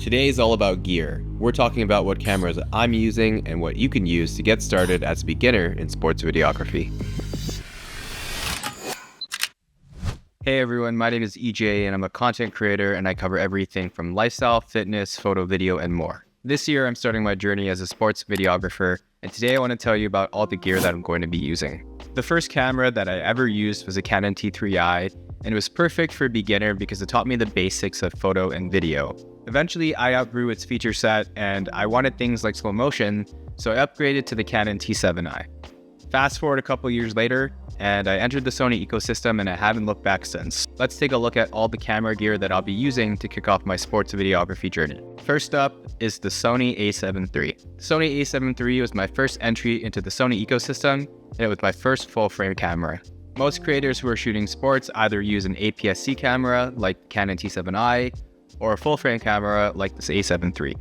Today is all about gear. We're talking about what cameras I'm using and what you can use to get started as a beginner in sports videography. Hey everyone, my name is EJ and I'm a content creator and I cover everything from lifestyle, fitness, photo, video, and more. This year I'm starting my journey as a sports videographer, and today I want to tell you about all the gear that I'm going to be using. The first camera that I ever used was a Canon T3i, and it was perfect for a beginner because it taught me the basics of photo and video. Eventually, I outgrew its feature set and I wanted things like slow motion, so I upgraded to the Canon T7i. Fast forward a couple years later, and I entered the Sony ecosystem and I haven't looked back since. Let's take a look at all the camera gear that I'll be using to kick off my sports videography journey. First up is the Sony A7III. The Sony A7III was my first entry into the Sony ecosystem, and it was my first full-frame camera. Most creators who are shooting sports either use an APS-C camera like Canon T7i or a full-frame camera like this A7III.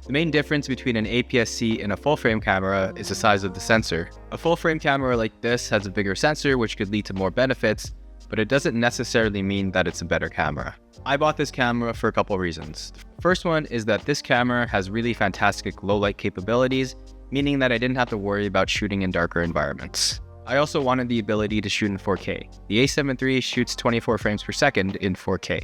The main difference between an APS-C and a full-frame camera is the size of the sensor. A full-frame camera like this has a bigger sensor, which could lead to more benefits, but it doesn't necessarily mean that it's a better camera. I bought this camera for a couple reasons. The first one is that this camera has really fantastic low-light capabilities, meaning that I didn't have to worry about shooting in darker environments. I also wanted the ability to shoot in 4K. The A7III shoots 24 frames per second in 4K.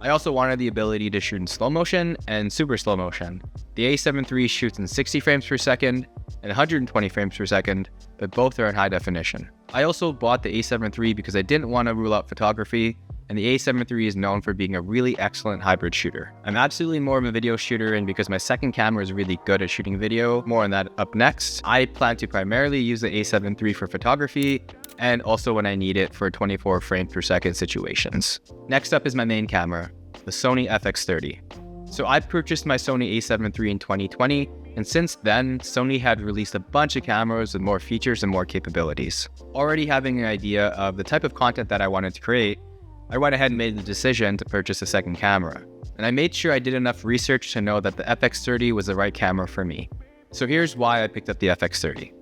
I also wanted the ability to shoot in slow motion and super slow motion. The A7III shoots in 60 frames per second and 120 frames per second, but both are in high definition. I also bought the A7III because I didn't want to rule out photography, and the A7III is known for being a really excellent hybrid shooter. I'm absolutely more of a video shooter, and because my second camera is really good at shooting video, more on that up next, I plan to primarily use the A7III for photography, and also when I need it for 24 frames per second situations. Next up is my main camera, the Sony FX30. So I purchased my Sony A7III in 2020, and since then, Sony had released a bunch of cameras with more features and more capabilities. Already having an idea of the type of content that I wanted to create, I went ahead and made the decision to purchase a second camera. And I made sure I did enough research to know that the FX30 was the right camera for me. So here's why I picked up the FX30.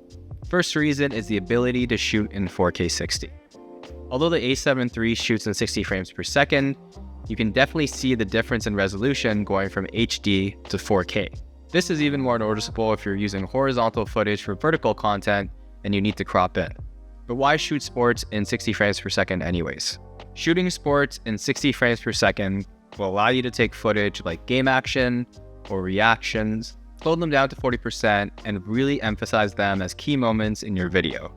First reason is the ability to shoot in 4K 60. Although the A7III shoots in 60 frames per second, you can definitely see the difference in resolution going from HD to 4K. This is even more noticeable if you're using horizontal footage for vertical content and you need to crop in. But why shoot sports in 60 frames per second anyways? Shooting sports in 60 frames per second will allow you to take footage like game action or reactions, slow them down to 40%, and really emphasize them as key moments in your video.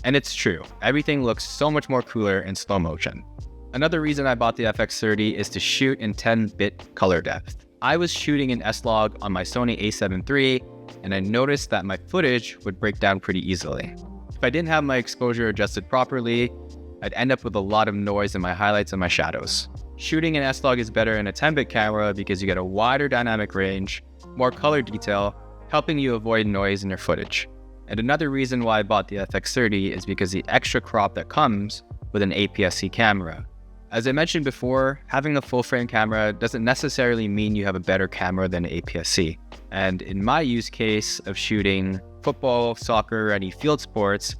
And it's true, everything looks so much more cooler in slow motion. Another reason I bought the FX30 is to shoot in 10-bit color depth. I was shooting in S-Log on my Sony A7III, and I noticed that my footage would break down pretty easily. If I didn't have my exposure adjusted properly, I'd end up with a lot of noise in my highlights and my shadows. Shooting in S-Log is better in a 10-bit camera because you get a wider dynamic range, more color detail, helping you avoid noise in your footage. And another reason why I bought the FX30 is because the extra crop that comes with an APS-C camera. As I mentioned before, having a full-frame camera doesn't necessarily mean you have a better camera than APS-C. And in my use case of shooting football, soccer, or any field sports,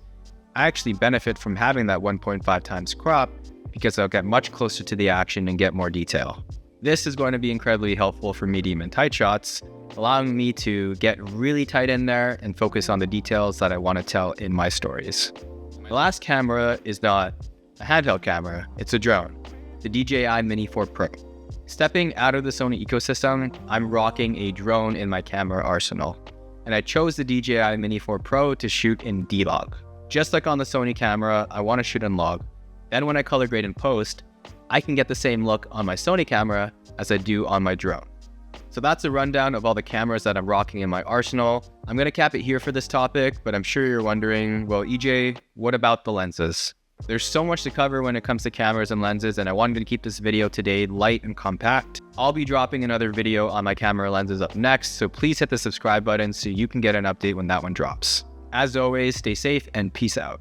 I actually benefit from having that 1.5 times crop because I'll get much closer to the action and get more detail. This is going to be incredibly helpful for medium and tight shots, allowing me to get really tight in there and focus on the details that I want to tell in my stories. My last camera is not a handheld camera, it's a drone, the DJI Mini 4 Pro. Stepping out of the Sony ecosystem, I'm rocking a drone in my camera arsenal, and I chose the DJI Mini 4 Pro to shoot in D-Log. Just like on the Sony camera, I want to shoot in log. Then when I color grade in post, I can get the same look on my Sony camera as I do on my drone. So that's a rundown of all the cameras that I'm rocking in my arsenal. I'm going to cap it here for this topic, but I'm sure you're wondering, well, EJ, what about the lenses? There's so much to cover when it comes to cameras and lenses, and I wanted to keep this video today light and compact. I'll be dropping another video on my camera lenses up next, so please hit the subscribe button so you can get an update when that one drops. As always, stay safe and peace out.